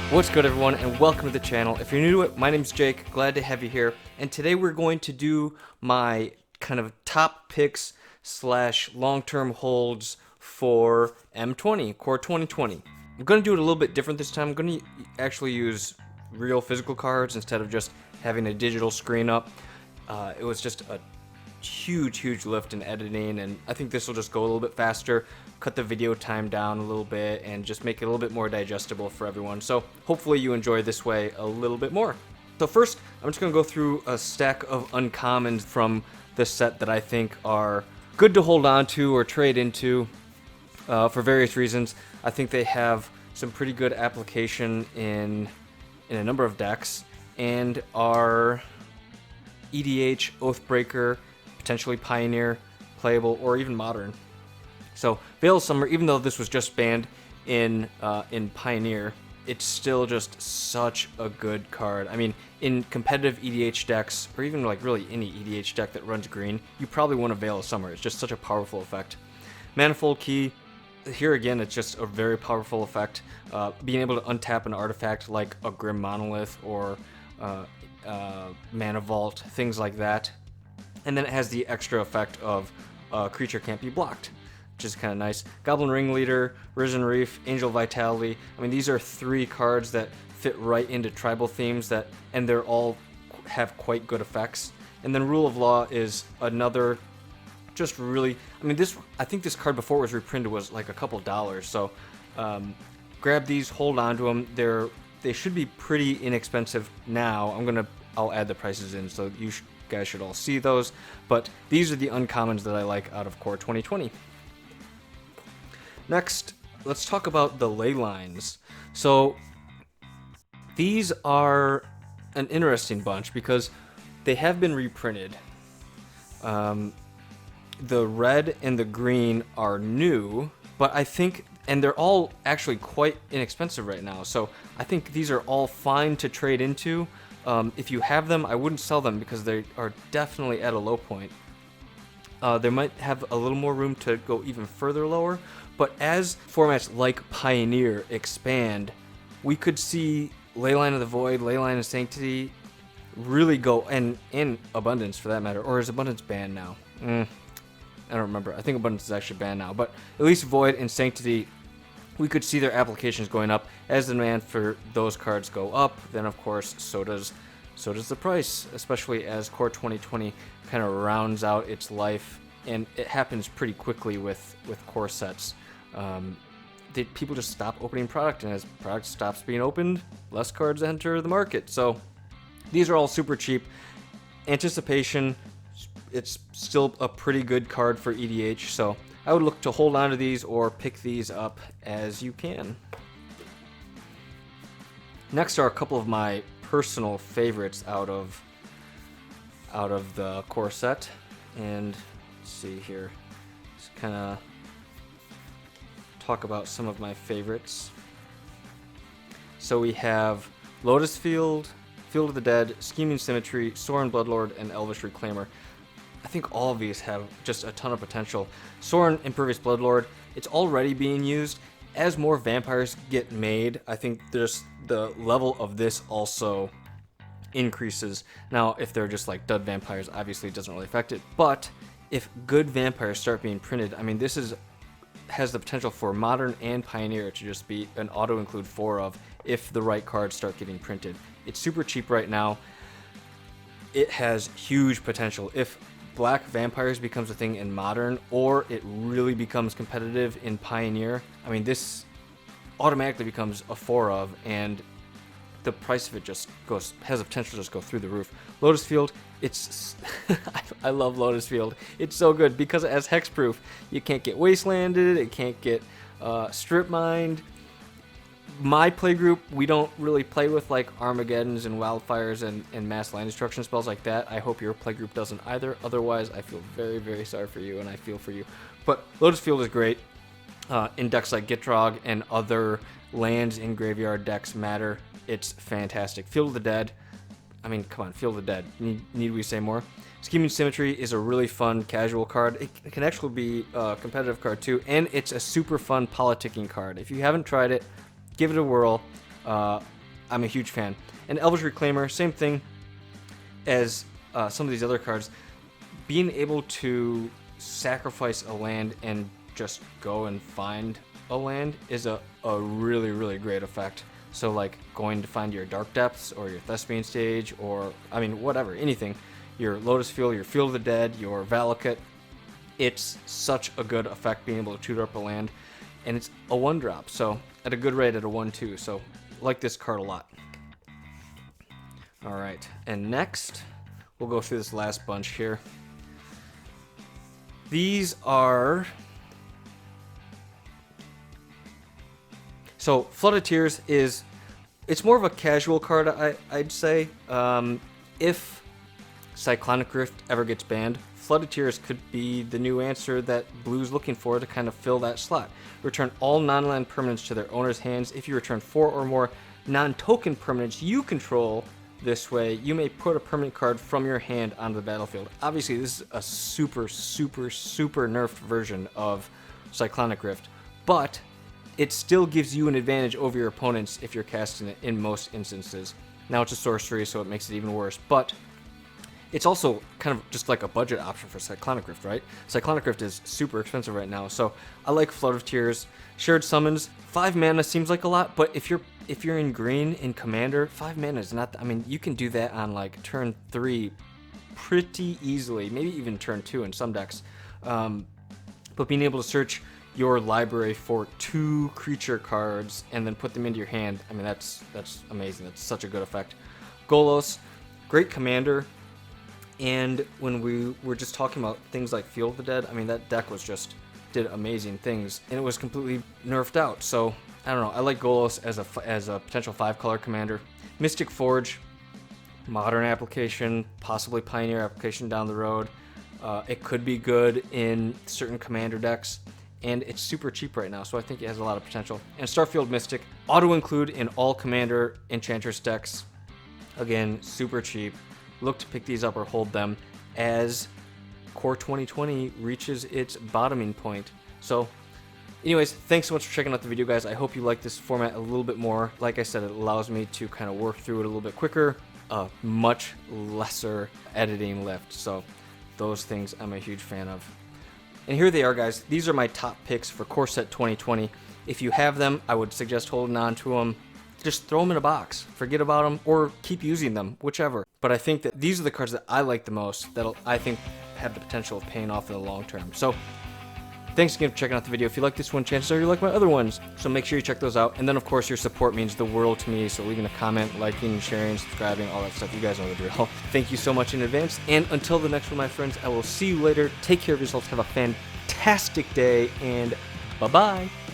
What's good, everyone, and welcome to the channel. If you're new to it, my name's Jake, glad to have you here, and today we're going to do my kind of top picks slash long-term holds for M20, Core 2020. I'm going to do it a little bit different this time. I'm going to actually use real physical cards instead of just having a digital screen up. It was just a huge lift in editing, and I think this will just go a little bit faster, cut the video time down a little bit, and just make it a little bit more digestible for everyone. So hopefully you enjoy this way a little bit more. So first, I'm just going to go through a stack of uncommons from this set that I think are good to hold on to or trade into for various reasons. I think they have some pretty good application in a number of decks and are EDH, Oathbreaker, potentially Pioneer, playable, or even Modern. So Veil of Summer, even though this was just banned in Pioneer, it's still just such a good card. I mean, in competitive EDH decks, or even like really any EDH deck that runs green, you probably want a Veil of Summer. It's just such a powerful effect. Manifold Key, here again, it's just a very powerful effect. Being able to untap an artifact like a Grim Monolith or Mana Vault, things like that. And then it has the extra effect of creature can't be blocked, which is kind of nice. Goblin Ringleader, Risen Reef, Angel Vitality. I mean, these are three cards that fit right into tribal themes, and they're all have quite good effects. And then Rule of Law is another just really, I mean, I think this card before it was reprinted was like a couple dollars. So grab these, hold on to them. They should be pretty inexpensive now. I'll add the prices in so you guys should all see those, but these are the uncommons that I like out of Core 2020. Next, let's talk about the ley lines. So these are an interesting bunch because they have been reprinted. The red and the green are new, but I think, and they're all actually quite inexpensive right now, so I think these are all fine to trade into. If you have them, I wouldn't sell them because they are definitely at a low point. They might have a little more room to go even further lower, but as formats like Pioneer expand, we could see Leyline of the Void, Leyline of Sanctity really go, and Abundance for that matter, or is Abundance banned now? I don't remember. I think Abundance is actually banned now, but at least Void and Sanctity, we could see their applications going up. As the demand for those cards go up, then of course so does the price, especially as Core 2020 kind of rounds out its life, and it happens pretty quickly with core sets. People just stop opening product, and as product stops being opened, less cards enter the market. So these are all super cheap. Anticipation, it's still a pretty good card for EDH, so I would look to hold on to these or pick these up as you can. Next are a couple of my personal favorites out of the core set, and let's see here. Just kind of talk about some of my favorites. So we have Lotus Field, Field of the Dead, Scheming Symmetry, Sorin Bloodlord, and Elvish Reclaimer. I think all of these have just a ton of potential. Sorin Impervious Bloodlord, it's already being used. As more vampires get made, I think there's the level of this also increases. Now, if they're just like dud vampires, obviously it doesn't really affect it. But if good vampires start being printed, I mean, this has the potential for Modern and Pioneer to just be an auto-include 4 of if the right cards start getting printed. It's super cheap right now. It has huge potential. If Black Vampires becomes a thing in Modern, or it really becomes competitive in Pioneer, I mean, this automatically becomes a 4 of, and the price of it just has the potential to just go through the roof. Lotus Field, it's I love Lotus Field. It's so good because it has hexproof. You can't get wastelanded, it can't get strip mined. My playgroup, we don't really play with like Armageddons and Wildfires and mass land destruction spells like that. I hope your playgroup doesn't either. Otherwise, I feel very sorry for you, and I feel for you. But Lotus Field is great. In decks like Gitrog and other lands in graveyard decks matter. It's fantastic. Field of the Dead. I mean, come on, Field of the Dead. Need we say more? Scheming Symmetry is a really fun casual card. It can actually be a competitive card too, and it's a super fun politicking card. If you haven't tried it, give it a whirl. I'm a huge fan. And Elvish Reclaimer, same thing as some of these other cards. Being able to sacrifice a land and just go and find a land is a really, really great effect. So like going to find your Dark Depths or your Thespian Stage, or I mean whatever, anything, your Lotus Field, your Field of the Dead, your Valakut, it's such a good effect being able to tutor up a land, and it's a 1-drop, so at a good rate at a 1/2, so I like this card a lot. Alright, and next we'll go through this last bunch here. These are... So, Flood of Tears is... It's more of a casual card, I'd say. If Cyclonic Rift ever gets banned, Flood of Tears could be the new answer that Blue's looking for to kind of fill that slot. Return all non-land permanents to their owner's hands. If you return 4 or more non-token permanents you control this way, you may put a permanent card from your hand onto the battlefield. Obviously, this is a super, super, super nerfed version of Cyclonic Rift, but it still gives you an advantage over your opponents if you're casting it in most instances. Now it's a sorcery, so it makes it even worse, but it's also kind of just like a budget option for Cyclonic Rift, right? Cyclonic Rift is super expensive right now, so I like Flood of Tears. Shared Summons, 5 mana seems like a lot, but if you're in green in Commander, 5 mana is not... I mean, you can do that on like turn 3 pretty easily, maybe even turn 2 in some decks. But being able to search your library for 2 creature cards and then put them into your hand, I mean, that's amazing. That's such a good effect. Golos, great commander, and when we were just talking about things like Field of the Dead, I mean, that deck was just did amazing things, and it was completely nerfed out. So I don't know, I like Golos as a potential 5-color commander. Mystic Forge, modern application, possibly Pioneer application down the road. It could be good in certain commander decks, and it's super cheap right now, so I think it has a lot of potential. And Starfield Mystic, auto-include in all Commander Enchantress decks. Again, super cheap. Look to pick these up or hold them as Core 2020 reaches its bottoming point. So, anyways, thanks so much for checking out the video, guys. I hope you like this format a little bit more. Like I said, it allows me to kind of work through it a little bit quicker, much lesser editing lift. So, those things I'm a huge fan of. And here they are, guys. These are my top picks for Core Set 2020. If you have them, I would suggest holding on to them. Just throw them in a box. Forget about them, or keep using them, whichever. But I think that these are the cards that I like the most, that I think have the potential of paying off in the long term. So, thanks again for checking out the video. If you like this one, chances are you like my other ones. So make sure you check those out. And then, of course, your support means the world to me. So leaving a comment, liking, sharing, subscribing, all that stuff. You guys know the drill. Thank you so much in advance. And until the next one, my friends, I will see you later. Take care of yourselves. Have a fantastic day. And bye-bye.